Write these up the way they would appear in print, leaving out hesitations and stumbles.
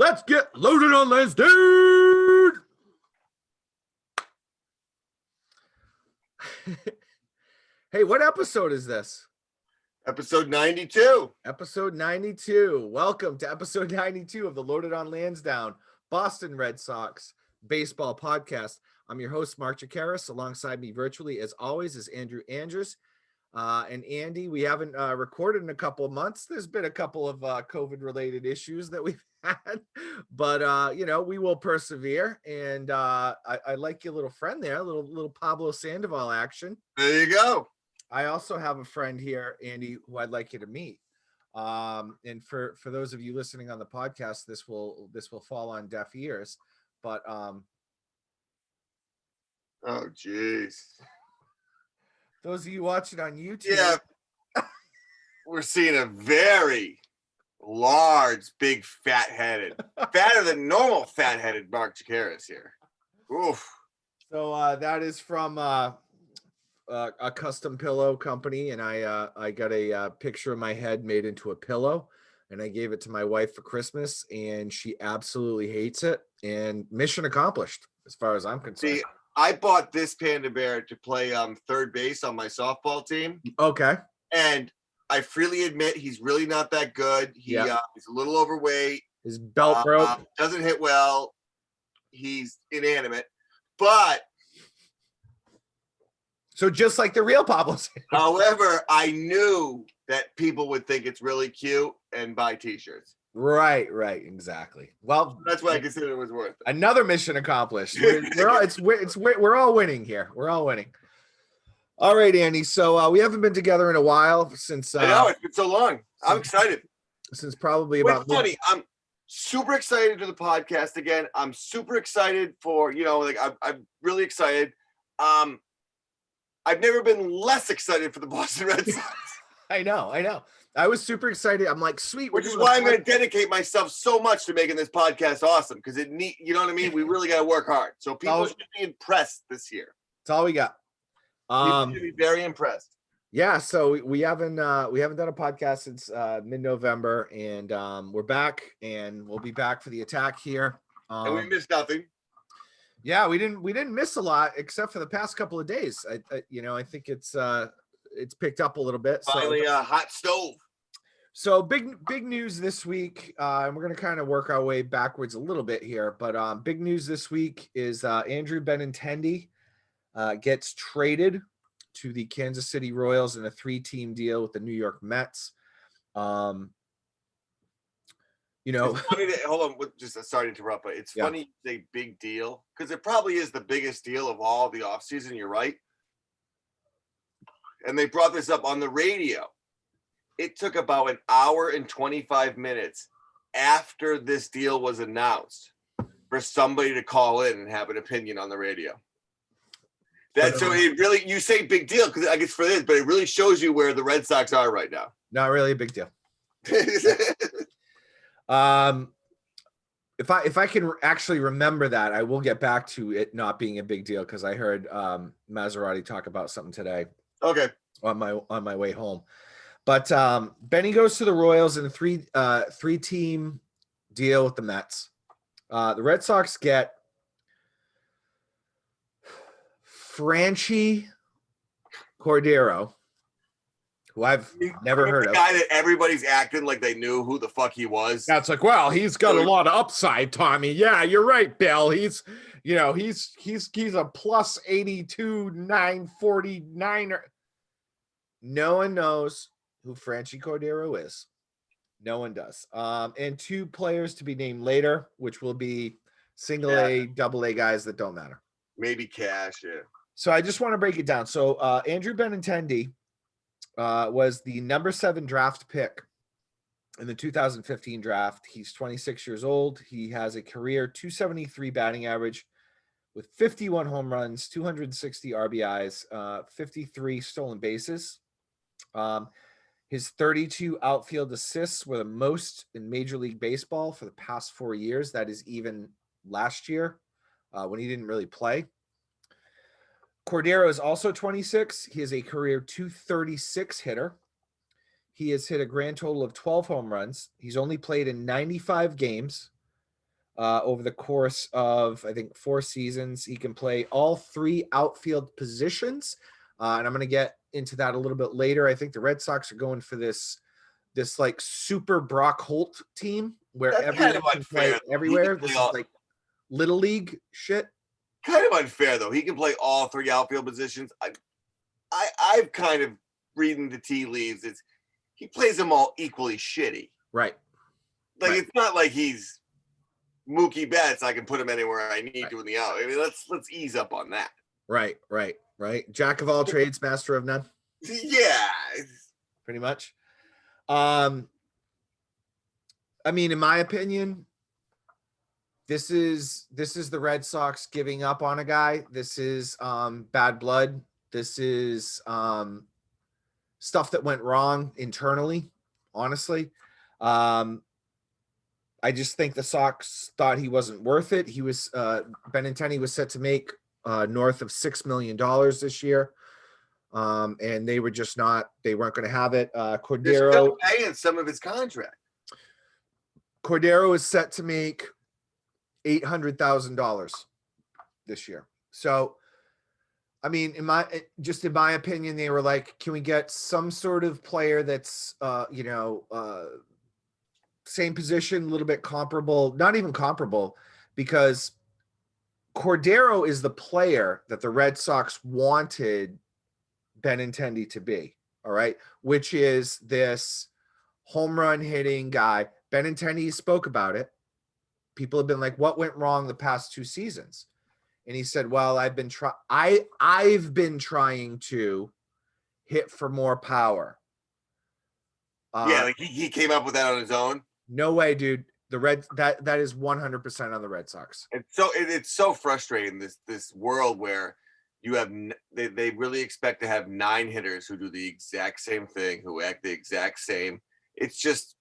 Let's get loaded on Lansdowne. Hey, what episode is this? Episode 92. Episode 92. Welcome to episode 92 of the Loaded on Lansdowne Boston Red Sox baseball podcast. I'm your host, Mark Jacaris. Alongside me virtually, as always, is Andrew Andrews. And Andy, we haven't recorded in a couple of months. There's been a couple of COVID-related issues that we've had, but we will persevere. And I like your little friend there, little Pablo Sandoval action. There you go. I also have a friend here, Andy, who I'd like you to meet. And for those of you listening on the podcast, this will fall on deaf ears. But oh, geez. Those of you watching on YouTube, yeah, we're seeing a very large, big, fatter than normal fat-headed Mark Jacaris here. Oof. So that is from a custom pillow company, and I got a picture of my head made into a pillow, and I gave it to my wife for Christmas, and she absolutely hates it. And mission accomplished, as far as I'm concerned. See, I bought this panda bear to play third base on my softball team. Okay. And I freely admit he's really not that good. He's a little overweight. His belt broke. Doesn't hit well. He's inanimate. But so just like the real Pablo. However, I knew that people would think it's really cute and buy t-shirts. Right, exactly. Well, that's why I consider it was worth it. Another mission accomplished. We're all winning here. We're all winning. All right, Andy. So we haven't been together in a while since. I know, it's been so long. I'm excited. Since probably about. It's funny. I'm super excited to the podcast again. I'm super excited for I'm really excited. I've never been less excited for the Boston Red Sox. I know. I was super excited. I'm like, sweet. Which is why I'm going to dedicate myself so much to making this podcast awesome. Because you know what I mean? We really got to work hard. So people should be impressed this year. That's all we got. People should be very impressed. Yeah. So we haven't done a podcast since mid-November, and we're back, and we'll be back for the attack here. And we missed nothing. Yeah, we didn't miss a lot except for the past couple of days. I think it's picked up a little bit. Finally, a hot stove. So big news this week, and we're going to kind of work our way backwards a little bit here. But big news this week is Andrew Benintendi gets traded to the Kansas City Royals in a 3-team deal with the New York Mets. It's funny hold on, sorry to interrupt, but it's funny you say big deal because it probably is the biggest deal of all the offseason. You're right. And they brought this up on the radio. It took about an hour and 25 minutes after this deal was announced for somebody to call in and have an opinion on the radio. So it really, you say big deal because I guess for this, but it really shows you where the Red Sox are right now. Not really a big deal. If I can actually remember that, I will get back to it not being a big deal because I heard Maserati talk about something today. Okay. On my way home. But Benny goes to the Royals in a three-team deal with the Mets. The Red Sox get Franchy Cordero, who I've never heard of. The guy that everybody's acting like they knew who the fuck he was. That's like, well, he's got a lot of upside, Tommy. Yeah, you're right, Bill. He's a plus 82, 949er. No one knows who Franchy Cordero is. No one does. And 2 players to be named later, which will be single A, double A guys that don't matter. Maybe cash, yeah. So I just want to break it down. So Andrew Benintendi was the number 7 draft pick in the 2015 draft. He's 26 years old. He has a career 273 batting average with 51 home runs, 260 RBIs, 53 stolen bases. His 32 outfield assists were the most in Major League Baseball for the past 4 years. That is even last year when he didn't really play. Cordero is also 26. He is a career 236 hitter. He has hit a grand total of 12 home runs. He's only played in 95 games. over the course of, I think, 4 seasons. He can play all 3 outfield positions. And I'm going to get into that a little bit later. I think the Red Sox are going for this like super Brock Holt team where That's everyone kind of can play unfair. everywhere. This is like little league shit. Kind of unfair though. He can play all 3 outfield positions. I've kind of reading the tea leaves. He plays them all equally shitty. Right. Like right. It's not like he's Mookie Betts. I can put him anywhere I need to in the out. I mean, let's ease up on that. Right. Jack of all trades, master of none. Yeah. Pretty much. I mean, in my opinion, this is the Red Sox giving up on a guy. This is bad blood. This is stuff that went wrong internally, honestly. I just think the Sox thought he wasn't worth it. He was Benintendi was set to make north of $6 million this year. And they were just not, they weren't going to have it. Cordero, they're still paying some of his contract. Cordero is set to make $800,000 this year. So, I mean, in my opinion, they were like, can we get some sort of player that's, same position, a little bit comparable, not even comparable, because Cordero is the player that the Red Sox wanted Benintendi to be, all right, which is this home run hitting guy. Benintendi spoke about it. People have been like, what went wrong the past 2 seasons? And he said, well, I've been trying to hit for more power. Like he came up with that on his own. No way, dude. That is 100% on the Red Sox. It's so frustrating, this world where you have they really expect to have 9 hitters who do the exact same thing, who act the exact same. It's just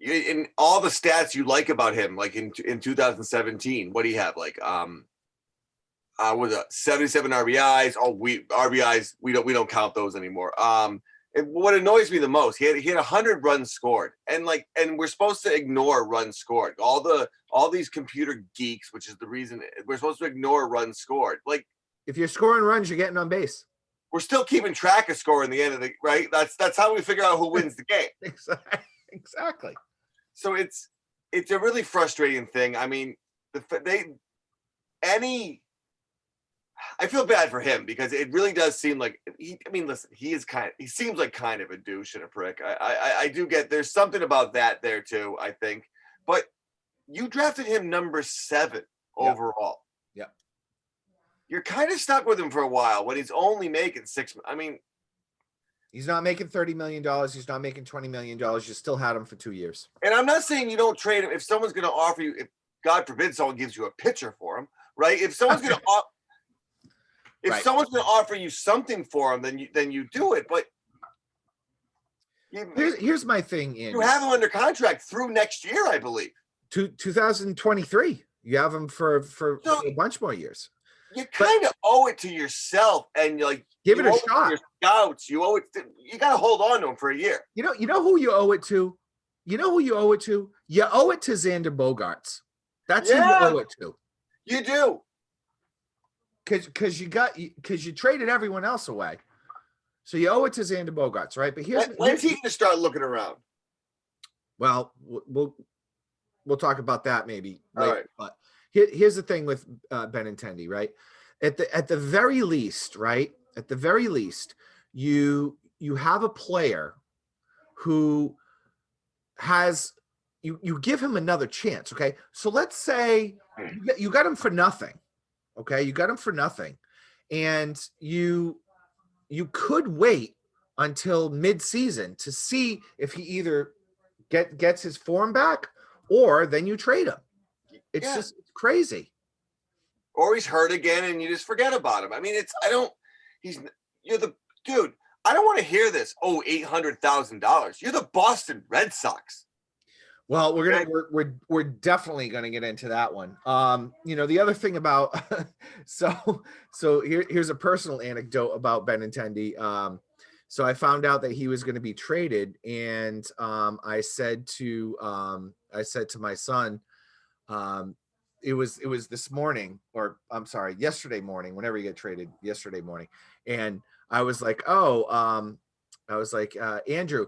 in all the stats you like about him, like in 2017, what do you have? Like with 77 RBIs. RBIs we don't count those anymore. What annoys me the most, he had 100 runs scored, and we're supposed to ignore runs scored. All these computer geeks, which is the reason we're supposed to ignore runs scored. Like, if you're scoring runs, you're getting on base. We're still keeping track of score in the end of the right. That's how we figure out who wins the game. Exactly. So it's a really frustrating thing. I mean, I feel bad for him because it really does seem like listen, he seems like kind of a douche and a prick. I do get there's something about that there too, I think. But you drafted him number 7 overall. Yep. You're kind of stuck with him for a while when he's only making 6. I mean, he's not making $30 million. He's not making $20 million. You still had him for 2 years. And I'm not saying you don't trade him. If someone's going to offer you, if God forbid someone gives you a pitcher for him, right? If someone's going to someone's going to offer you something for him, then you do it. But here's my thing, Andy. You have him under contract through next year, I believe. 2023. You have him for a bunch more years. You kind of owe it to yourself, and give it a shot. Your scouts, you owe it. You got to hold on to him for a year. You know who you owe it to. You know who you owe it to. You owe it to Xander Bogaerts. That's who you owe it to. You do. Because you traded everyone else away, so you owe it to Xander Bogaerts, right? But when's he going to start looking around? Well, we'll talk about that maybe later. All right. But here's the thing with Benintendi, right? At the very least, right? At the very least, you have a player who has you give him another chance. Okay, so let's say you got him for nothing. Okay, you got him for nothing, and you could wait until mid-season to see if he either gets his form back, or then you trade him. It's just crazy. Or he's hurt again, and you just forget about him. I mean, you're the dude. I don't want to hear this. Oh, $800,000. You're the Boston Red Sox. Well, we're definitely gonna get into that one. The other thing about so here's a personal anecdote about Benintendi. So I found out that he was going to be traded, and I said to my son, It was this morning, or I'm sorry, yesterday morning, whenever you get traded, yesterday morning. And I was like, Andrew,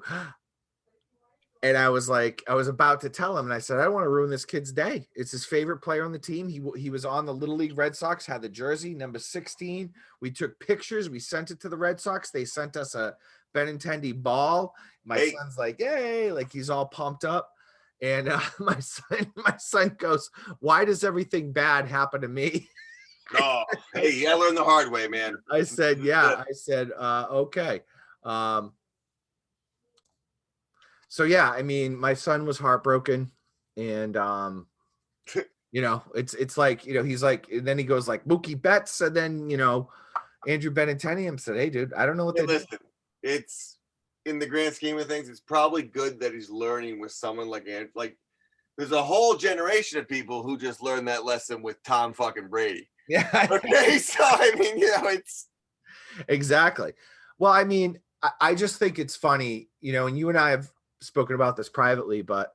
and I was about to tell him, and I said, I don't want to ruin this kid's day. It's his favorite player on the team. He was on the Little League Red Sox, had the jersey number 16. We took pictures. We sent it to the Red Sox. They sent us a Benintendi ball. My son's like, yay, like he's all pumped up. And my son goes, why does everything bad happen to me? Oh, hey, you gotta learn the hard way, man. I said, yeah. I said, okay. So yeah, I mean, my son was heartbroken, and it's like, he's like, and then he goes like Mookie Betts, and then Andrew Benintendi said, hey dude, I don't know what listen, it's in the grand scheme of things, it's probably good that he's learning with someone like Andrew. Like, there's a whole generation of people who just learned that lesson with Tom fucking Brady. Yeah. Okay, so I mean, it's exactly. Well, I mean, I just think it's funny, and you and I have spoken about this privately, but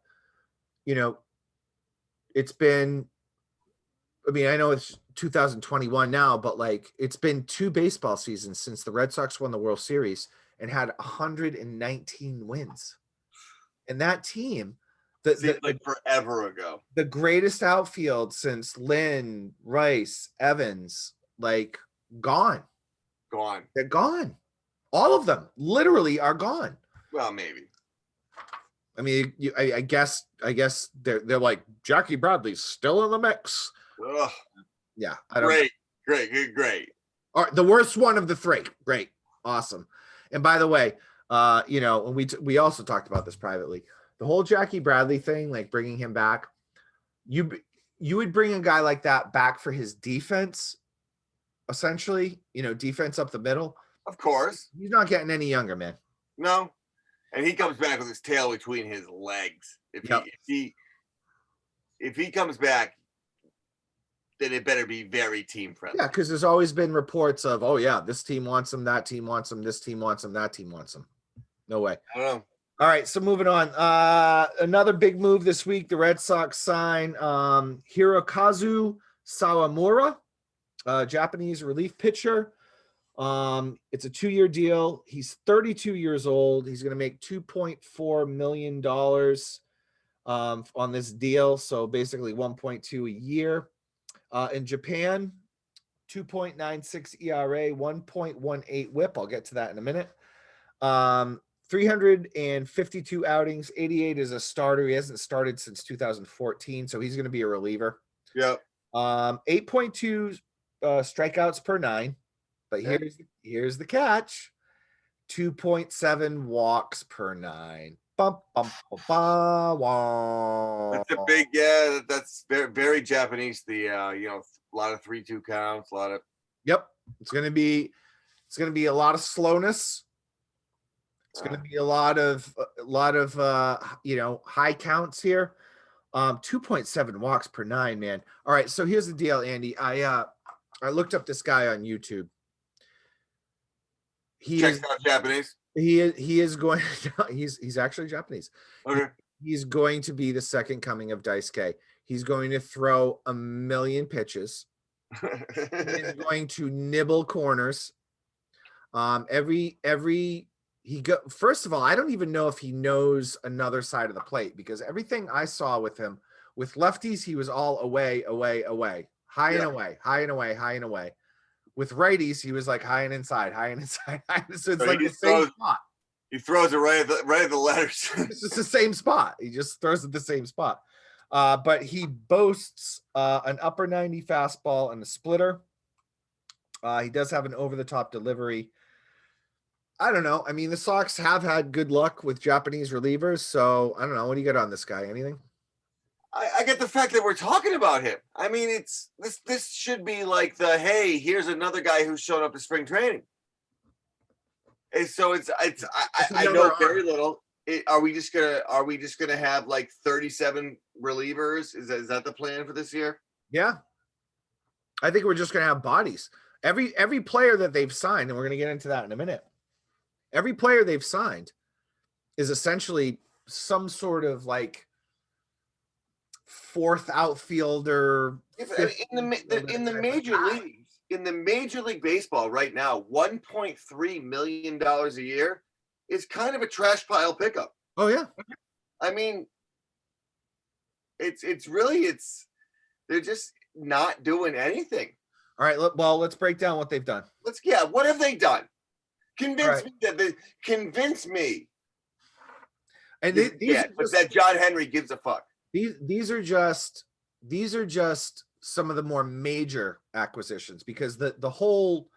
it's been, I mean, I know it's 2021 now, but like it's been 2 baseball seasons since the Red Sox won the World Series and had 119 wins. And that team, seems like forever ago. The greatest outfield since Lynn, Rice, Evans, like gone. They're gone. All of them literally are gone. Well, maybe. I mean, I guess they're like Jackie Bradley's still in the mix. Ugh. Yeah. Great. All right, the worst one of the 3. Great. Awesome. And by the way, and we also talked about this privately. The whole Jackie Bradley thing, like bringing him back, you would bring a guy like that back for his defense, essentially, defense up the middle. Of course. He's not getting any younger, man. No. And he comes back with his tail between his legs. If he comes back, then it better be very team friendly. Yeah, because there's always been reports of, oh yeah, this team wants him, that team wants him, this team wants him, that team wants him. No way. I don't know. All right, so moving on. Another big move this week. The Red Sox sign Hirokazu Sawamura, Japanese relief pitcher. It's a 2-year deal. He's 32 years old. He's going to make $2.4 million on this deal. So basically 1.2 a year. In Japan, 2.96 ERA, 1.18 whip. I'll get to that in a minute. 352 outings, 88 as a starter. He hasn't started since 2014, so he's going to be a reliever. Yep. 8.2 strikeouts per 9. But here's the catch. 2.7 walks per 9. Bum, bum, bum, bum, bum. That's a big, yeah, that's very, very Japanese. The a lot of 3-2 counts, a lot of. Yep. It's gonna be a lot of slowness. It's gonna be a lot of high counts here. 2.7 walks per 9, man. All right, so here's the deal, Andy. I looked up this guy on YouTube. Checks out Japanese. He is going. He's actually Japanese. Okay. He's going to be the second coming of Daisuke. He's going to throw 1 million pitches. He's going to nibble corners. First of all, I don't even know if he knows another side of the plate, because everything I saw with him, with lefties, he was all away, high and away, high and away, high and away. With righties, he was like high and inside, high and inside. So it's like the same spot. He throws it right at the letters. It's just the same spot. He just throws it the same spot. But he boasts an upper 90 fastball and a splitter. He does have an over-the-top delivery. I don't know. I mean, the Sox have had good luck with Japanese relievers, so I don't know. What do you got on this guy? Anything? I get the fact that we're talking about him. I mean, it's this should be like the, hey, here's another guy who's shown up to spring training. And so I know very little. Are we just gonna have like 37 relievers? Is that the plan for this year? Yeah, I think we're just gonna have bodies. Every player that they've signed, and we're gonna get into that in a minute. Every player they've signed is essentially some sort of like fourth outfielder. In the major leagues, in the Major League Baseball right now, $1.3 million a year is kind of a trash pile pickup. Oh yeah. I mean, it's they're just not doing anything. All right. Well, let's break down what they've done. What have they done? Convince Right. me convince me. And but that John Henry gives a fuck. These are just some of the more major acquisitions, because the whole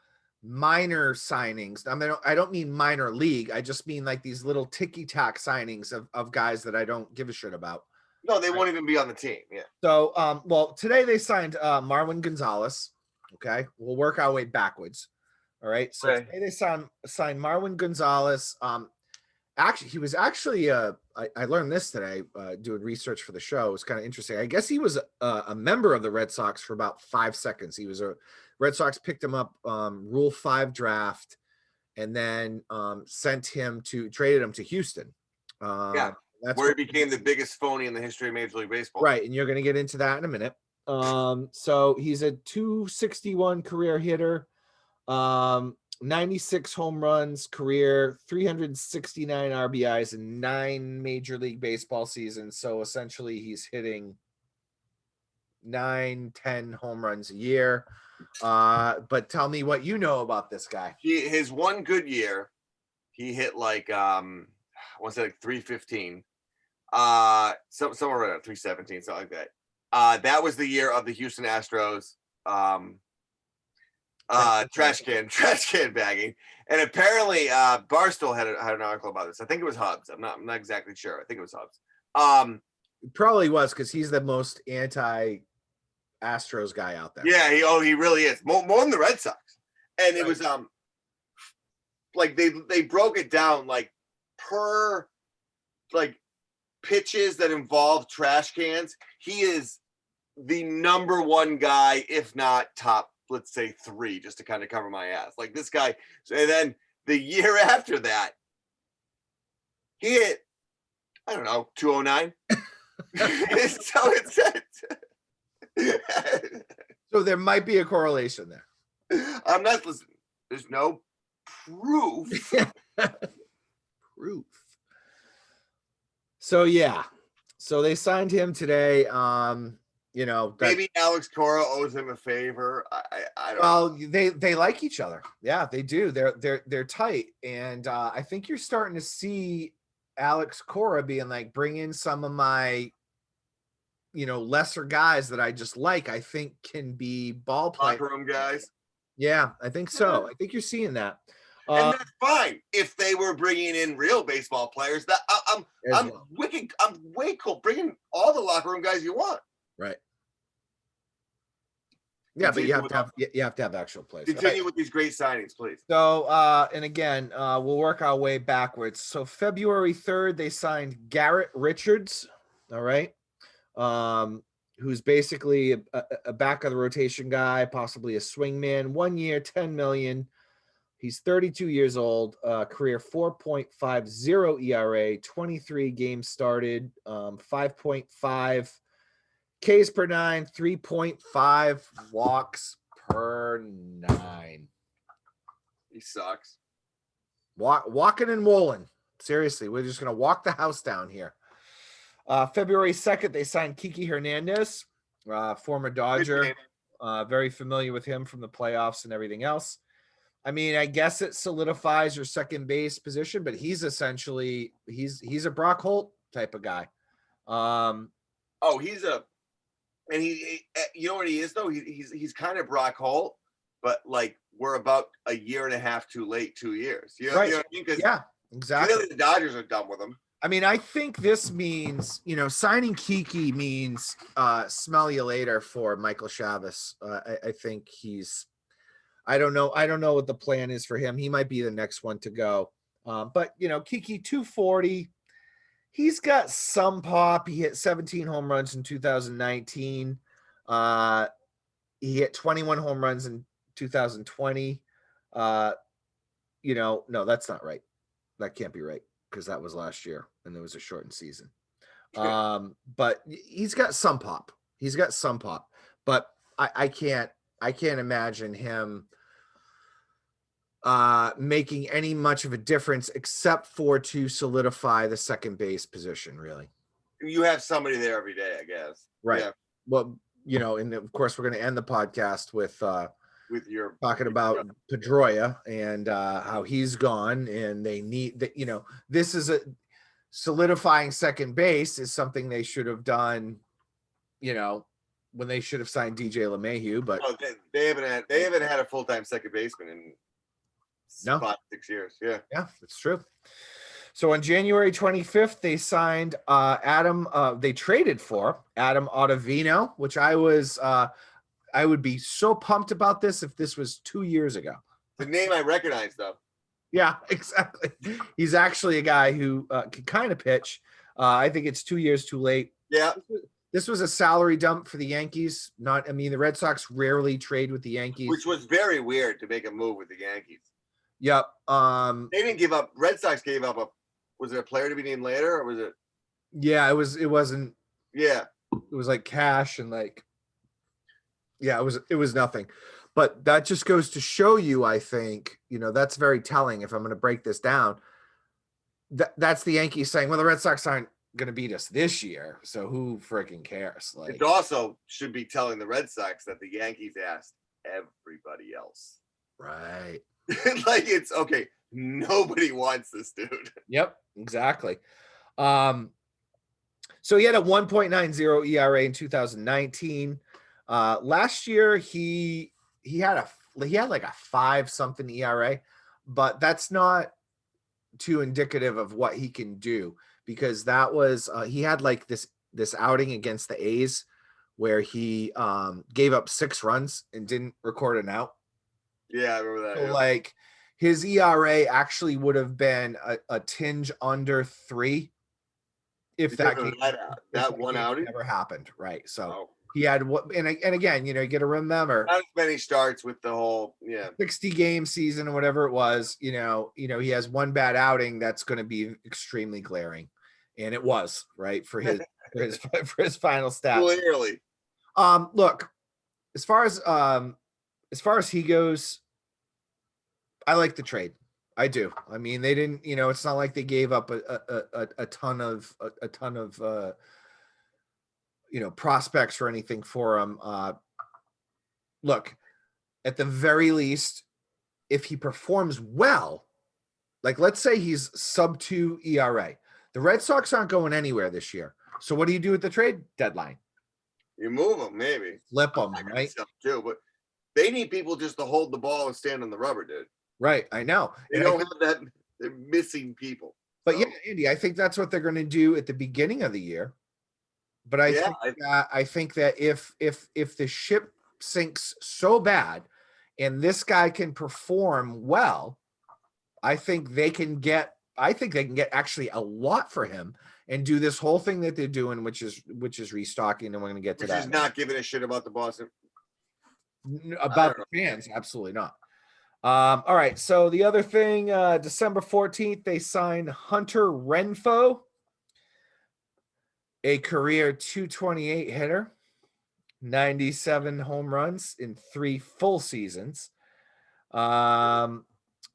minor signings, I mean, I don't mean minor league, I just mean like these little ticky-tack signings of guys that I don't give a shit about. No, they won't even be on the team. Yeah. So well, today they signed Marwin Gonzalez. Okay, we'll work our way backwards. All right, so today they signed Marwin Gonzalez. Actually, he was actually I learned this today doing research for the show. It was kind of interesting. I guess he was a member of the Red Sox for about 5 seconds. He was Red Sox picked him up Rule 5 draft, and then traded him to Houston. That's where he became the biggest phony in the history of Major League Baseball. Right, and you're going to get into that in a minute. So he's a .261 career hitter. 96 home runs career, 369 RBIs in 9 Major League Baseball seasons. So essentially he's hitting 9-10 home runs a year. But tell me what you know about this guy. His one good year, he hit like I want to say like 315. Somewhere around 317, something like that. That was the year of the Houston Astros trash can bagging, and apparently Barstool had an article about this. I think it was Hubs. I'm not exactly sure. I think it was Hubs. It probably was, because he's the most anti Astros guy out there. Yeah, he really is, more than the Red Sox. And it was like they broke it down like per like pitches that involve trash cans. He is the number one guy, if not top, let's say 3, just to kind of cover my ass. Like this guy. And then the year after that, he hit, I don't know, 209. So it's so there might be a correlation there. I'm not listening. There's no proof. Proof. So yeah. So they signed him today. Maybe Alex Cora owes him a favor. I don't know. Well, they like each other. Yeah, they do. They're tight. And I think you're starting to see Alex Cora being like, bring in some of my lesser guys that I just like, I think can be ball players. Locker room guys. Yeah, I think so. Yeah. I think you're seeing that. And that's fine if they were bringing in real baseball players. That I'm way cool. Bringing all the locker room guys you want. Right. Yeah, but you have to have actual players. Continue with these great signings, please. So and again, we'll work our way backwards. So February 3rd, they signed Garrett Richards. All right. Who's basically a back of the rotation guy, possibly a swingman. 1 year, $10 million. He's 32 years old. Career 4.50 ERA, 23 games started, 5.5 Ks per 9, 3.5 walks per 9. He sucks. Walking and rolling. Seriously, we're just gonna walk the house down here. February 2nd, they signed Kiki Hernandez, former Dodger. Very familiar with him from the playoffs and everything else. I mean, I guess it solidifies your second base position, but he's essentially he's a Brock Holt type of guy. He you know what he is though? He's kind of Brock Holt, but like we're about a year and a half too late, 2 years. You know what I mean? Yeah, exactly. Really, the Dodgers are done with him. I mean, I think this means, signing Kiki means smell you later for Michael Chavis. I think I don't know what the plan is for him. He might be the next one to go. But Kiki 240, he's got some pop. He hit 17 home runs in 2019. He hit 21 home runs in 2020. No, that's not right. That can't be right, because that was last year and there was a shortened season. But he's got some pop. He's got some pop. But I can't imagine him making any much of a difference except for to solidify the second base position, really. You have somebody there every day, I guess. Right. Yeah. Well, and of course we're going to end the podcast with your talking about Pedroia and how he's gone, and they need that. This is a solidifying second base is something they should have done, when they should have signed DJ LeMahieu, but they haven't had a full-time second baseman in 5-6 years. Yeah, that's true. So on January 25th, they signed they traded for Adam Ottavino, which I would be so pumped about this if this was 2 years ago. The name I recognize, though. Yeah, exactly. He's actually a guy who can kind of pitch. I think it's 2 years too late. Yeah. This was a salary dump for the Yankees. The Red Sox rarely trade with the Yankees. Which was very weird to make a move with the Yankees. Yep. They didn't give up. Red Sox gave up was it a player to be named later, or was it? Yeah, it wasn't. Yeah. It was like cash and it was nothing. But that just goes to show you, I think, that's very telling. If I'm going to break this down, that's the Yankees saying, well, the Red Sox aren't going to beat us this year, so who freaking cares? It also should be telling the Red Sox that the Yankees asked everybody else. Right. It's okay. Nobody wants this dude. Yep, exactly. So he had a 1.90 ERA in 2019. Last year he had like a 5-something ERA, but that's not too indicative of what he can do, because that was he had like this outing against the A's where he gave up 6 runs and didn't record an out. Yeah, I remember that. So like his ERA actually would have been a tinge under 3 if that one outing never happened. Right. So oh. He had what, and again, you got to remember, not as many starts with the whole 60 game season or whatever it was. He has one bad outing that's going to be extremely glaring, and it was right for his for his final stats. Clearly, look, as far as he goes, I like the trade. I do. I mean, they didn't. It's not like they gave up a ton of prospects or anything for him. Look, at the very least, if he performs well, like let's say he's sub 2 ERA, the Red Sox aren't going anywhere this year. So what do you do at the trade deadline? You move them, maybe flip them, right? Too, but they need people just to hold the ball and stand on the rubber, dude. Right, I know. They don't have that. They're missing people. But yeah, Andy, I think that's what they're going to do at the beginning of the year. But I think that if the ship sinks so bad and this guy can perform well, I think they can get actually a lot for him and do this whole thing that they're doing, which is restocking, and we're going to get to that. Which is not giving a shit about the Boston. About the fans, absolutely not. All right, so the other thing, December 14th, they signed Hunter Renfroe, a career 228 hitter, 97 home runs in 3 full seasons. Not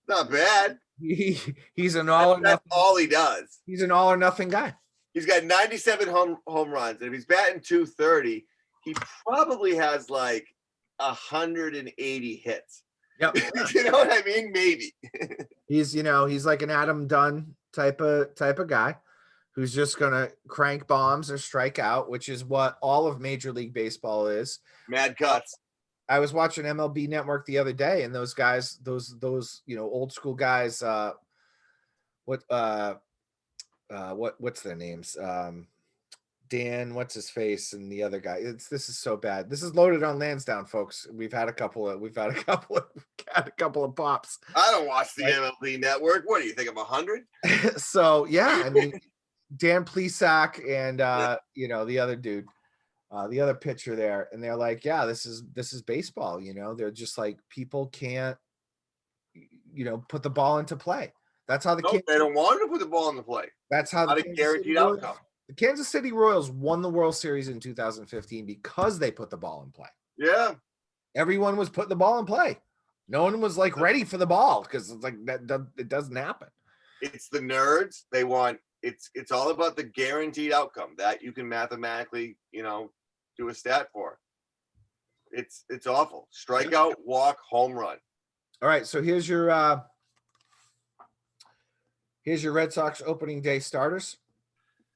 bad. He's an all or nothing. That's all he does. He's an all or nothing guy. He's got 97 home runs, and if he's batting 230, he probably has like 180 hits. Yep. You know what I mean? Maybe. He's like an Adam Dunn type of guy who's just gonna crank bombs or strike out, which is what all of Major League Baseball is. Mad cuts. I was watching MLB Network the other day, and those guys, those old school guys, what's their names? Dan, what's his face, and the other guy. This is so bad. This is loaded on Lansdowne, folks. We've had a couple of pops. I don't watch the MLB Network. What do you think of 100? So yeah, I mean, Dan Plesac and the other dude, the other pitcher there, and they're like, yeah, this is baseball. They're just like, people can't put the ball into play. That's how they don't want to put the ball into play. That's how not a guaranteed outcome. The Kansas City Royals won the World Series in 2015 because they put the ball in play. Yeah. Everyone was putting the ball in play. No one was like ready for the ball because it's like that it doesn't happen. It's the nerds. They want it's all about the guaranteed outcome that you can mathematically, do a stat for. It's awful. Strikeout, walk, home run. All right, so here's your Red Sox opening day starters,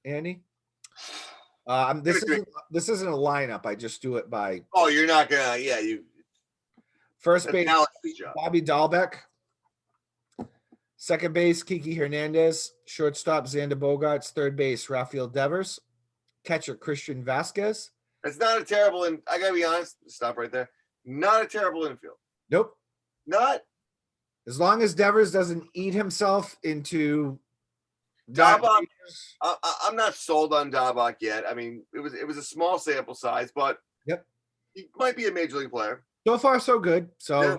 Andy. This isn't a lineup. I just do it by. Oh, you're not gonna. Yeah, you. First base, Bobby Dahlbeck. Second base, Kiki Hernandez. Shortstop, Xander Bogaerts. Third base, Rafael Devers. Catcher, Christian Vasquez. It's not a terrible. I gotta be honest. Stop right there. Not a terrible infield. Nope. Not. As long as Devers doesn't eat himself into. Dahlbeck, I'm not sold on Dahlbeck yet. I mean, it was a small sample size, but yep, he might be a major league player. So far, so good. So, yeah.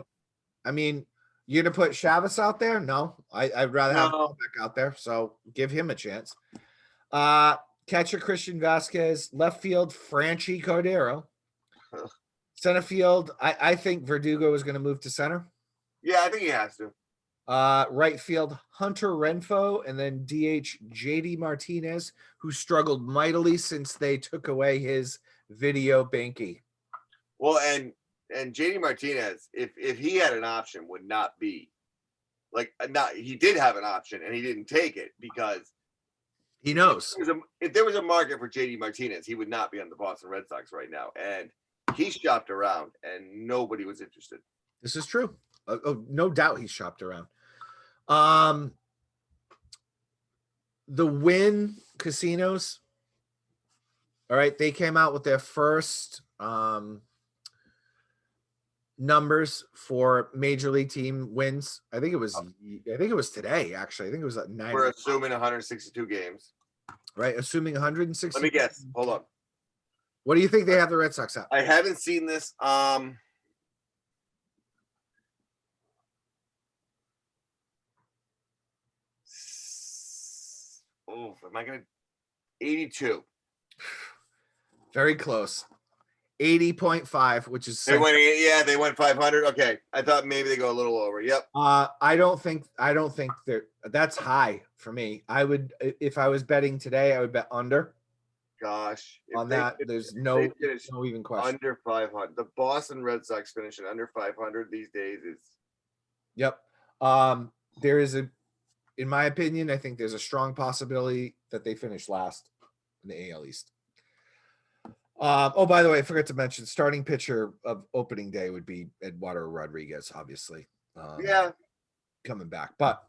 I mean, you're gonna put Chavez out there? No, I'd rather have Dahlbeck out there. So give him a chance. Catcher Christian Vasquez, left field Franchi Cordero, center field. I think Verdugo is going to move to center. Yeah, I think he has to. Right field Hunter Renfroe, and then DH JD Martinez, who struggled mightily since they took away his video banky. Well, and JD Martinez, if he had an option, would not be he did have an option and he didn't take it because he knows if there was a market for JD Martinez, he would not be on the Boston Red Sox right now. And he shopped around and nobody was interested. This is true. No doubt he shopped around. The Wynn Casinos. All right, they came out with their first numbers for major league team wins. I think it was today, actually. I think it was at 9. We're assuming 162 games. Right, assuming 160. Let me guess. Hold on. What do you think they have the Red Sox at? I haven't seen this. Am I gonna 82? Very close. 80.5, which is they went 500. Okay, I thought maybe they go a little over. Yep. I don't think that's high for me. I would, if I was betting today, I would bet under. Gosh, on that, there's no even question. Under 500. The Boston Red Sox finishing under 500 these days is. Yep. There is in my opinion, I think there's a strong possibility that they finish last in the AL East. By the way, I forgot to mention, starting pitcher of opening day would be Eduardo Rodriguez, obviously. Coming back. But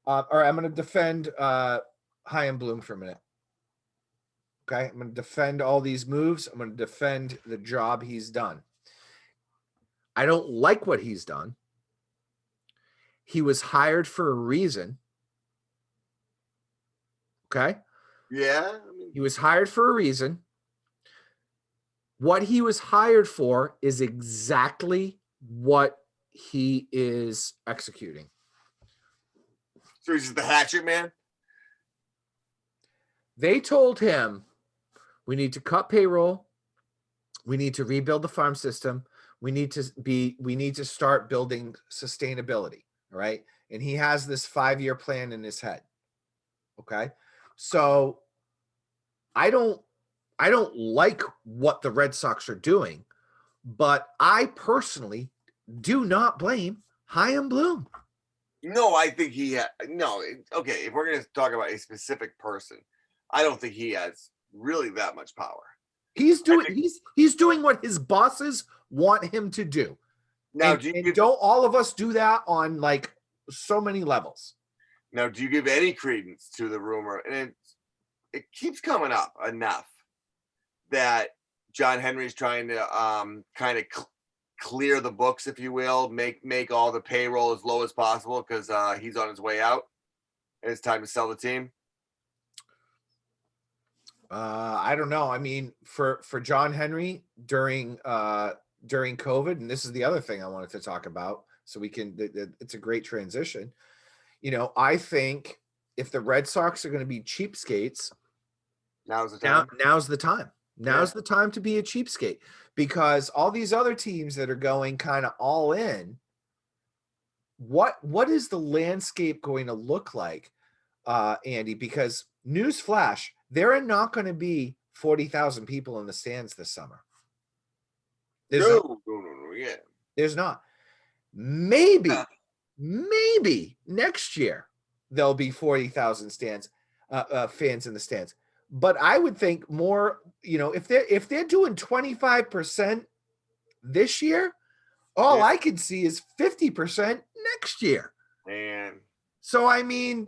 all right, I'm going to defend Chaim Bloom for a minute. Okay, I'm going to defend all these moves. I'm going to defend the job he's done. I don't like what he's done. He was hired for a reason. Okay? Yeah. He was hired for a reason. What he was hired for is exactly what he is executing. So he's the hatchet man? They told him, we need to cut payroll. We need to rebuild the farm system. We need to start building sustainability. All right. And he has this 5-year plan in his head. Okay. So I don't like what the Red Sox are doing, but I personally do not blame Chaim Bloom. No, I think okay, if we're going to talk about a specific person, I don't think he has really that much power. He's doing what his bosses want him to do. Now, don't all of us do that on like so many levels? Now, do you give any credence to the rumor? And it keeps coming up enough that John Henry's trying to kind of clear the books, if you will, make all the payroll as low as possible because he's on his way out and it's time to sell the team. I don't know. I mean, for John Henry during COVID, and this is the other thing I wanted to talk about, so we can. It's a great transition. I think if the Red Sox are going to be cheapskates, Now's the time. Now's the time. Now's the time to be a cheapskate, because all these other teams that are going kind of all in, what is the landscape going to look like, Andy? Because newsflash, there are not going to be 40,000 people in the stands this summer. No, yeah. There's not. Maybe next year there'll be 40,000 fans in the stands. But I would think more, if they're doing 25% this year, all I can see is 50% next year. Man. So I mean,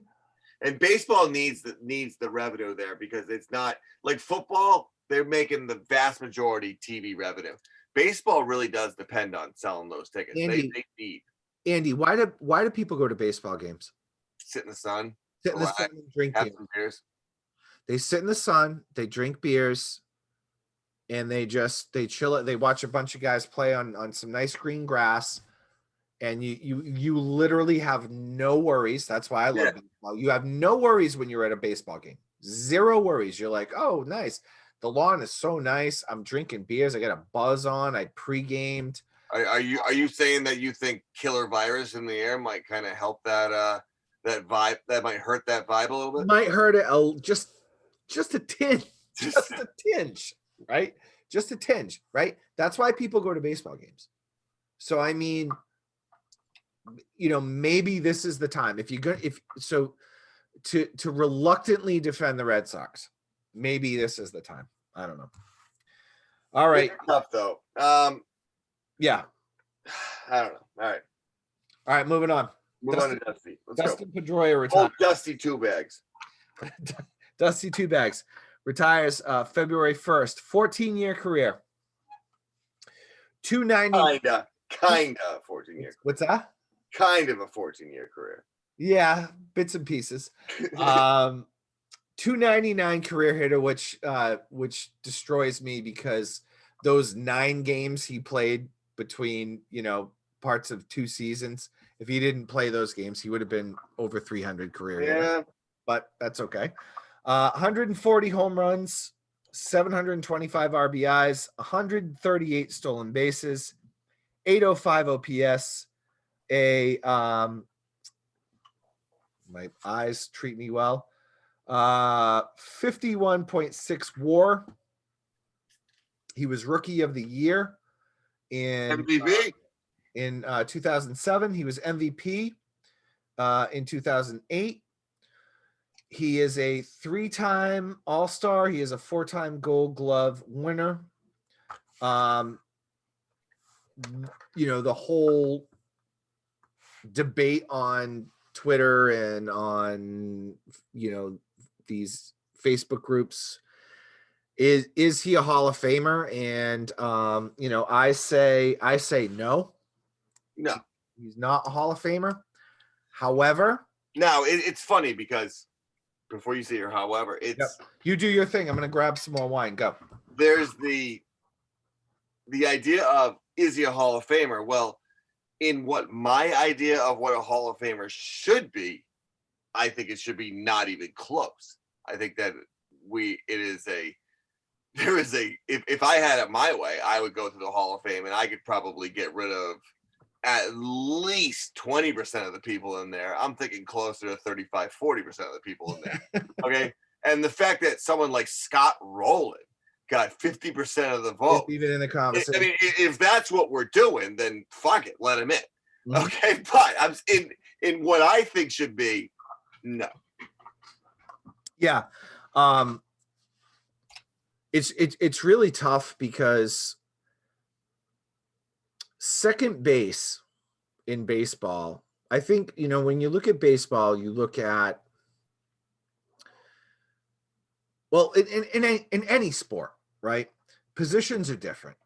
and baseball needs the revenue there, because it's not like football. They're making the vast majority TV revenue. Baseball really does depend on selling those tickets. Andy, they need. Andy, why do people go to baseball games? Sit in the sun. Sit in the sun and drink beers. They sit in the sun, they drink beers, and they chill it. They watch a bunch of guys play on some nice green grass, and you literally have no worries. That's why I love baseball. You have no worries when you're at a baseball game. Zero worries. You're like, oh, nice. The lawn is so nice. I'm drinking beers. I got a buzz on. I pre-gamed. Are you saying that you think killer virus in the air might kind of help that vibe? That might hurt that vibe a little bit. Might hurt it just a tinge, just a tinge, right? Just a tinge, right? That's why people go to baseball games. So I mean, maybe this is the time. To reluctantly defend the Red Sox, maybe this is the time. I don't know. All right. It's tough though. Yeah. I don't know. All right. Moving on. Move on to Dusty. Dustin Pedroia retires. Oh, Dusty Two Bags. Dusty Two Bags retires February 1st. 14-year career. 290. Kinda 14-year. What's that? Kind of a 14-year career. Yeah, bits and pieces. 299 career hitter, which destroys me, because those 9 games he played between, parts of 2 seasons, if he didn't play those games, he would have been over 300 career hitter. But that's okay. 140 home runs, 725 RBIs, 138 stolen bases, 805 OPS, my eyes treat me well. 51.6 WAR. He was Rookie of the Year in MVP in 2007. He was MVP in 2008. He is a 3-time All-Star. He is a 4-time Gold Glove winner. The whole debate on Twitter and on these Facebook groups, is he a Hall of Famer? And I say no, he's not a Hall of Famer. However, now it's funny, because before you say your however, it's you do your thing. I'm gonna grab some more wine. Go. There's the idea of, is he a Hall of Famer? Well, in what my idea of what a Hall of Famer should be, I think it should be not even close. I think that if I had it my way, I would go to the Hall of Fame, and I could probably get rid of at least 20% of the people in there. I'm thinking closer to 35, 40% of the people in there. Okay. And the fact that someone like Scott Rowland got 50% of the vote, even in the conversation. I mean, if that's what we're doing, then fuck it, let him in. Okay. But I'm in what I think should be, no. Yeah. It's really tough, because second base in baseball, I think, when you look at baseball, you look at, well, in any sport, right? Positions are different,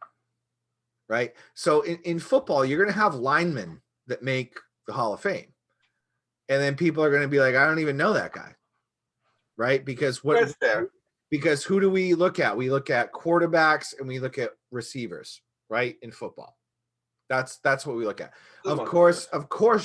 right? So in football, you're going to have linemen that make the Hall of Fame. And then people are going to be like, I don't even know that guy, right? Because because who do we look at? We look at quarterbacks and we look at receivers, right? In football. That's what we look at. Of course,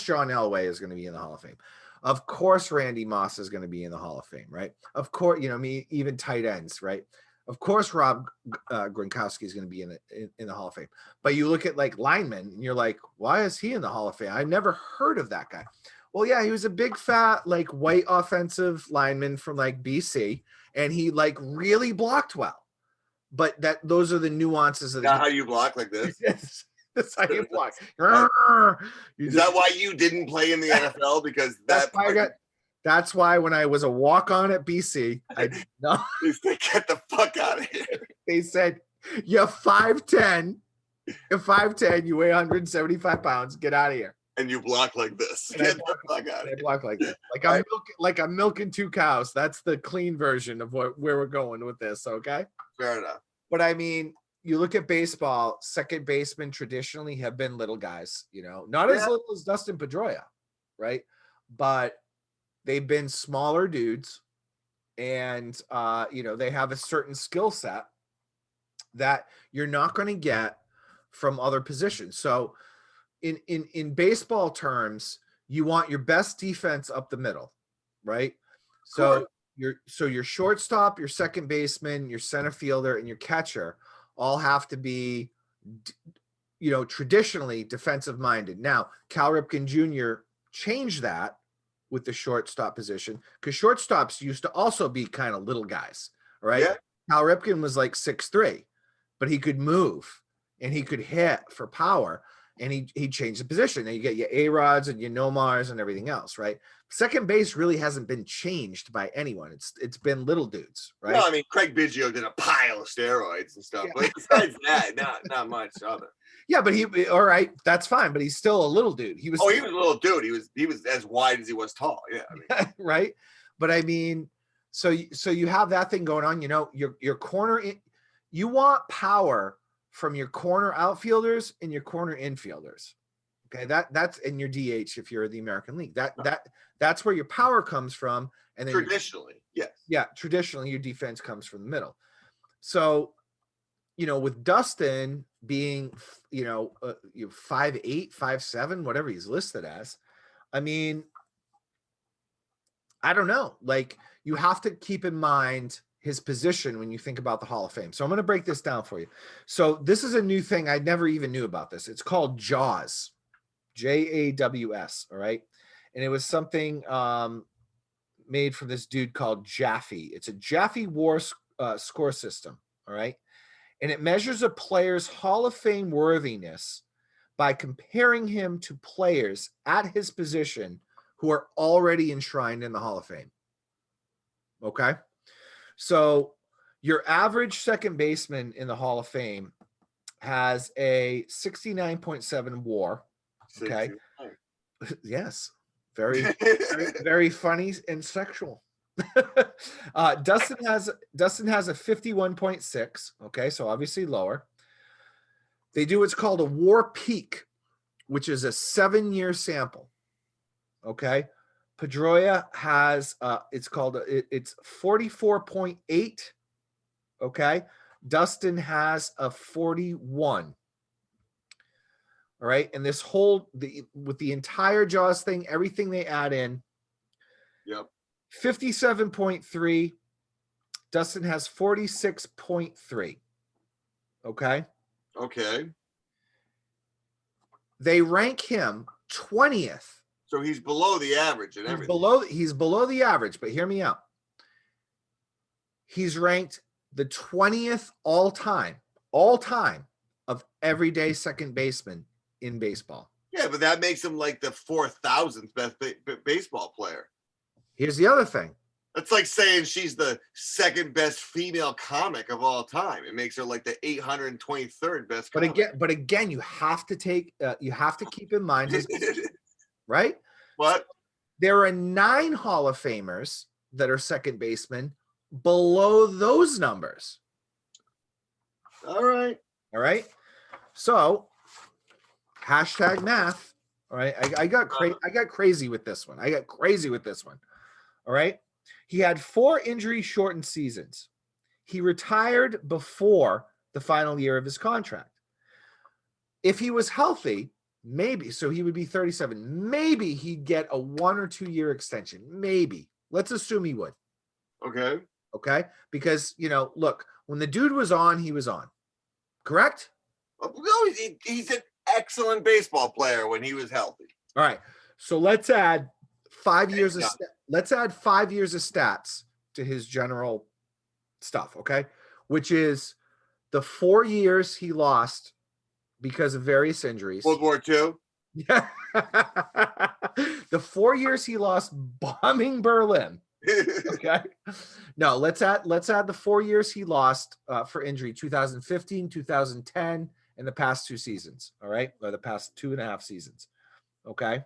John Elway is going to be in the Hall of Fame. Of course, Randy Moss is going to be in the Hall of Fame, right? Of course, even tight ends, right? Of course, Rob Gronkowski is going to be in the Hall of Fame. But you look at like linemen, and you're like, why is he in the Hall of Fame? I never heard of that guy. Well, yeah, he was a big fat like white offensive lineman from like BC, and he like really blocked well. But those are the nuances of Not how you block like this. That's how you block. Is that why you didn't play in the NFL? Because that's why when I was a walk-on at BC, I no. They said, get the fuck out of here. They said, you're 5'10", you weigh 175 pounds, get out of here. And you block like this. Get the fuck out of here. I block like this. Like I'm milking 2 cows. That's the clean version of where we're going with this, okay? Fair enough. But I mean, you look at baseball, second basemen traditionally have been little guys, not as little as Dustin Pedroia, right? But they've been smaller dudes, and they have a certain skill set that you're not going to get from other positions. So in baseball terms, you want your best defense up the middle, right? So your shortstop, your second baseman, your center fielder, and your catcher all have to be, traditionally defensive minded. Now, Cal Ripken Jr. changed that with the shortstop position, because shortstops used to also be kind of little guys, right? Yeah. Cal Ripken was like 6'3", but he could move and he could hit for power, and he changed the position. Now you get your A-Rods and your Nomars and everything else, right? Second base really hasn't been changed by anyone. It's been little dudes, right? No, I mean, Craig Biggio did a pile of steroids and stuff, but besides that, not much other. Yeah, but all right, that's fine, but he's still a little dude. He was a little dude. He was as wide as he was tall. Yeah, I mean. Right. But I mean, so you have that thing going on. Your corner, you want power from your corner outfielders and your corner infielders. Okay, that's in your DH if you're the American League. That's where your power comes from. And then traditionally, yes. Yeah, traditionally your defense comes from the middle. So, with Dustin being, 5'8", 5'7", whatever he's listed as, I mean, I don't know. Like, you have to keep in mind his position when you think about the Hall of Fame. So I'm going to break this down for you. So this is a new thing. I never even knew about this. It's called JAWS, JAWS. All right. And it was something made for this dude called Jaffe. It's a Jaffe War score system. All right. And it measures a player's Hall of Fame worthiness by comparing him to players at his position who are already enshrined in the Hall of Fame. Okay. So your average second baseman in the Hall of Fame has a 69.7 WAR. Okay. Yes. Very, very, very funny and sexual. Dustin has a 51.6. Okay. So obviously lower. They do what's called a WAR peak, which is a 7-year sample. Okay. Pedroia has it's 44.8. Okay. Dustin has a 41. All right. And this with the entire JAWS thing, everything they add in. Yep. 57.3. Dustin has 46.3. Okay. Okay. They rank him 20th. So he's below the average and everything. He's below the average, but hear me out. He's ranked the 20th all time of everyday second baseman in baseball. Yeah, but that makes him like the 4,000th best baseball player. Here's the other thing. That's like saying she's the second best female comic of all time. It makes her like the 823rd best comic. But again, you have to keep in mind his right? What? There are 9 Hall of Famers that are second basemen below those numbers. All right. So hashtag math. All right. I got crazy with this one. All right. He had 4 injury shortened seasons. He retired before the final year of his contract. If he was healthy, Maybe. So he would be 37. Maybe he'd get a 1 or 2 year extension. Maybe. Let's assume he would. Okay. Okay. Because, look, when the dude was on, he was on. Correct? No, he's an excellent baseball player when he was healthy. All right. So let's add 5 years of let's add 5 years of stats to his general stuff, okay? Which is the 4 years he lost because of various injuries. World War II. Yeah. The 4 years he lost bombing Berlin. Okay. No, let's add the 4 years he lost for injury, 2015, 2010, and the past 2 seasons. All right. Or the past 2.5 seasons. Okay.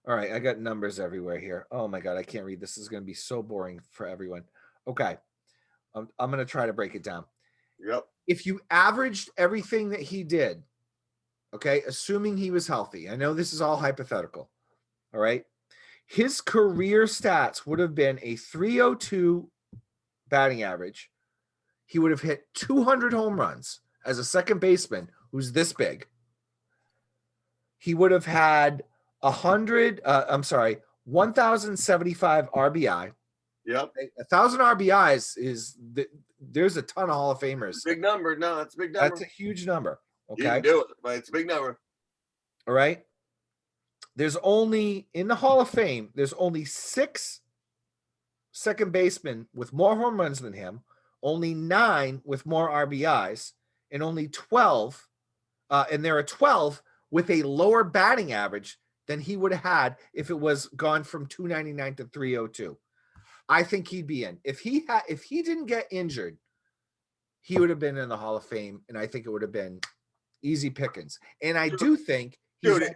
All right. I got numbers everywhere here. Oh my God. I can't read. This is going to be so boring for everyone. Okay. I'm going to try to break it down. Yep. If you averaged everything that he did, okay, assuming he was healthy, I know this is all hypothetical. All right. His career stats would have been a 302 batting average. He would have hit 200 home runs as a second baseman who's this big. He would have had 1,075 RBI. Yep. 1,000 RBIs there's a ton of Hall of Famers. Big number. No, that's a big number. That's a huge number. Okay. You can do it, but it's a big number. All right. There's only in the Hall of Fame, there's only 6 second basemen with more home runs than him, only 9 with more RBIs, and only 12. And there are 12 with a lower batting average than he would have had if it was gone from 299 to 302. I think he'd be in. If he didn't get injured, he would have been in the Hall of Fame, and I think it would have been easy pickings. And I do think Dude.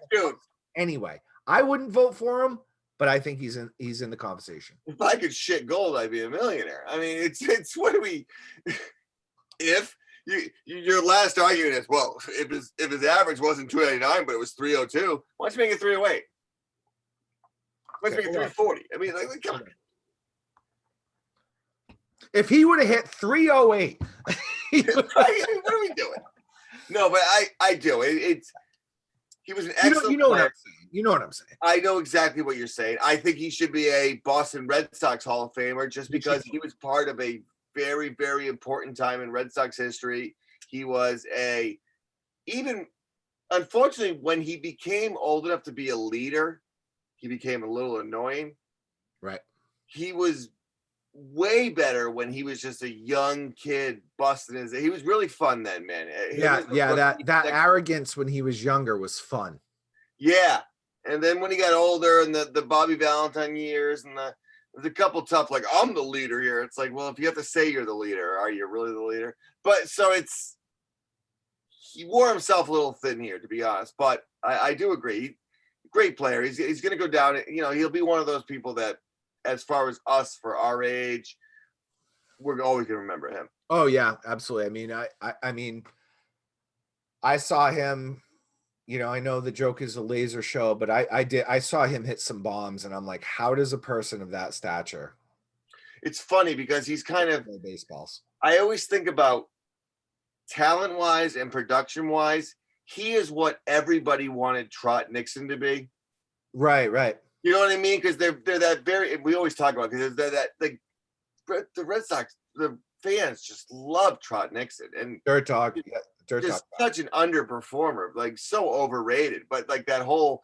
Anyway, I wouldn't vote for him, but I think he's in the conversation. If I could shit gold, I'd be a millionaire. I mean, it's what do we? If your last argument is, well, if his average wasn't 299, but it was 302, why don't you make it 308? Why don't you make it 340? I mean, like come on. If he would have hit 308, what are we doing? No, but I do. He was an excellent you know player. what I'm saying. You know what I'm saying. I know exactly what you're saying. I think he should be a Boston Red Sox Hall of Famer just because he was part of a very, very important time in Red Sox history. He was unfortunately, when he became old enough to be a leader, he became a little annoying. Right. He was way better when he was just a young kid busting his. He was really fun then, man. That arrogance when he was younger was fun. Yeah, and then when he got older and the Bobby Valentine years and there's a couple tough, like, I'm the leader here. It's like, well, if you have to say you're the leader, are you really the leader? But so he wore himself a little thin here, to be honest. But I do agree. Great player. He's going to go down. He'll be one of those people that, as far as us for our age, we're always going to remember him. Oh yeah, absolutely. I mean, I saw him, I know the joke is a laser show, but I saw him hit some bombs and I'm like, how does a person of that stature? It's funny because he's kind of baseballs. I always think about talent wise and production wise. He is what everybody wanted Trot Nixon to be. Right. You know what I mean? Because they're that very. We always talk about because the Red Sox, the fans just love Trot Nixon and Dirt Dog. Such an underperformer, like so overrated. But like that whole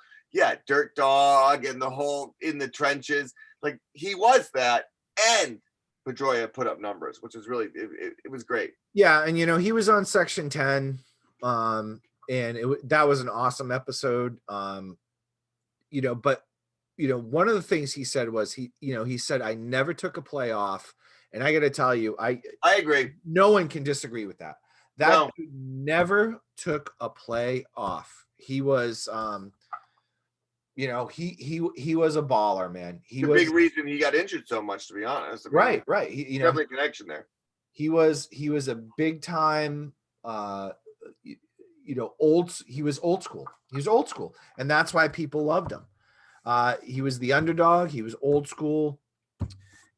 Dirt Dog and the whole in the trenches, like he was that. And Pedroia put up numbers, which was really it was great. Yeah, and he was on Section 10, and that was an awesome episode. But. One of the things he said was he said, I never took a play off. And I got to tell you, I agree. No one can disagree with that. Dude never took a play off. He was, he was a baller, man. He was a big reason he got injured so much, to be honest. Right. He, definitely a connection there. He was a big time, he was old school. He was old school. And that's why people loved him. He was the underdog. He was old school,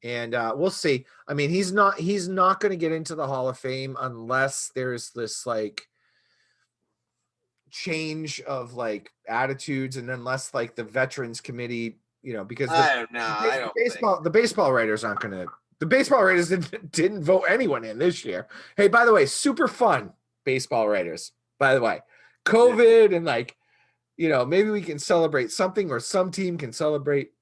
and we'll see. I mean, he's not going to get into the Hall of Fame unless there's this like change of like attitudes, and then less like the veterans committee, because I don't know. I don't think. the baseball writers aren't going to. The baseball writers didn't vote anyone in this year. Hey, by the way, super fun baseball writers. By the way, COVID and like, maybe we can celebrate something, or some team can celebrate.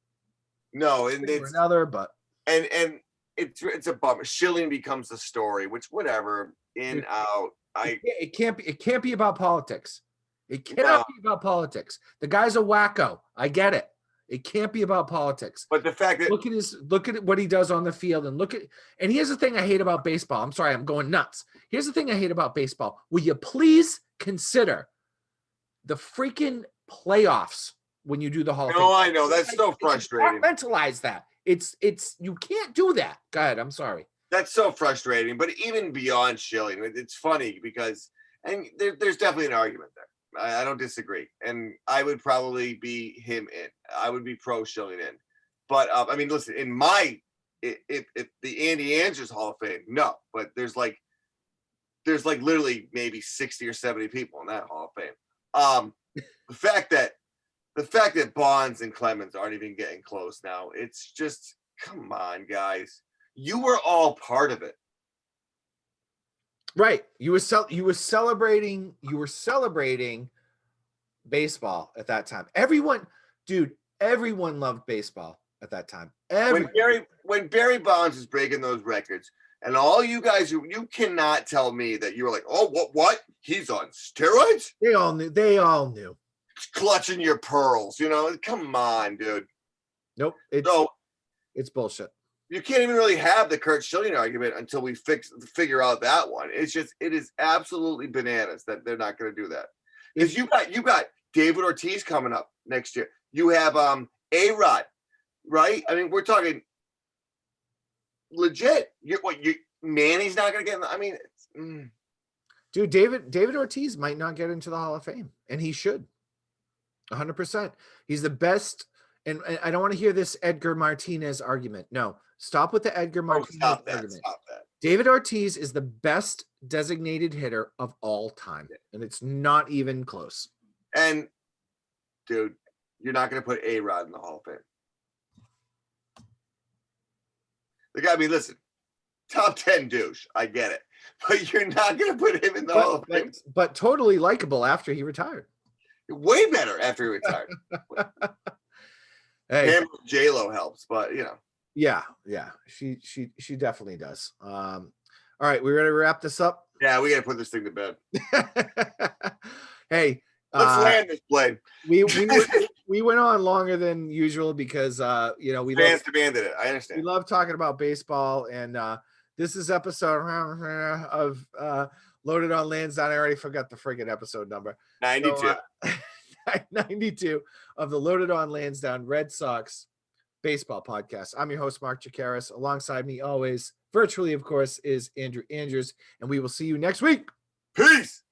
No, and it's another, but and it's a bummer. Schilling becomes the story, which whatever, out. It can't be about politics. It cannot be about politics. The guy's a wacko. I get it. It can't be about politics. But the fact that look at what he does on the field, and here's the thing I hate about baseball. I'm sorry, I'm going nuts. Here's the thing I hate about baseball. Will you please consider the freaking playoffs when you do the Hall of Fame? No, I know. That's so frustrating. Compartmentalize that. It's you can't do that. Go ahead. I'm sorry. That's so frustrating. But even beyond Schilling, it's funny because, and there's definitely an argument there. I don't disagree, and I would probably be him in. I would be pro Schilling in, but I mean, listen, in if the Andy Andrews Hall of Fame, no, but there's like literally maybe 60 or 70 people in that Hall of Fame. The fact that Bonds and Clemens aren't even getting close now, it's just, come on, guys, you were all part of it. Right. You were celebrating baseball at that time. Everyone loved baseball at that time. When Barry Bonds was breaking those records, and all you guys, you cannot tell me that you were like, oh, what? He's on steroids? They all knew. Clutching your pearls, come on, dude. Nope. It's bullshit. You can't even really have the Curt Schilling argument until we figure out that one. It is absolutely bananas that they're not going to do that. Because you got David Ortiz coming up next year. You have A-Rod, right? I mean, we're talking legit. Manny's not going to get. I mean, dude, David Ortiz might not get into the Hall of Fame, and he should. 100%. He's the best. And I don't want to hear this Edgar Martinez argument. No, stop with the Edgar Martinez argument. Stop that. David Ortiz is the best designated hitter of all time, and it's not even close. And, dude, you're not going to put A-Rod in the Hall of Fame. The guy, I mean, listen, top 10 douche. I get it. But you're not going to put him in the Hall of Fame. But totally likable after he retired. Way better after he retired. Hey, J-Lo helps, but Yeah, she definitely does. All right, we ready to wrap this up? Yeah, we got to put this thing to bed. Hey, let's land this plane. We went on longer than usual because fans demanded it. I understand. We love talking about baseball, and this is episode of Loaded on Lansdowne. I already forgot the friggin' episode number. 92. So, 92 of the Loaded on Lansdowne Red Sox baseball podcast. I'm your host, Mark Chikaris. Alongside me always, virtually, of course, is Andrew Andrews, and we will see you next week. Peace.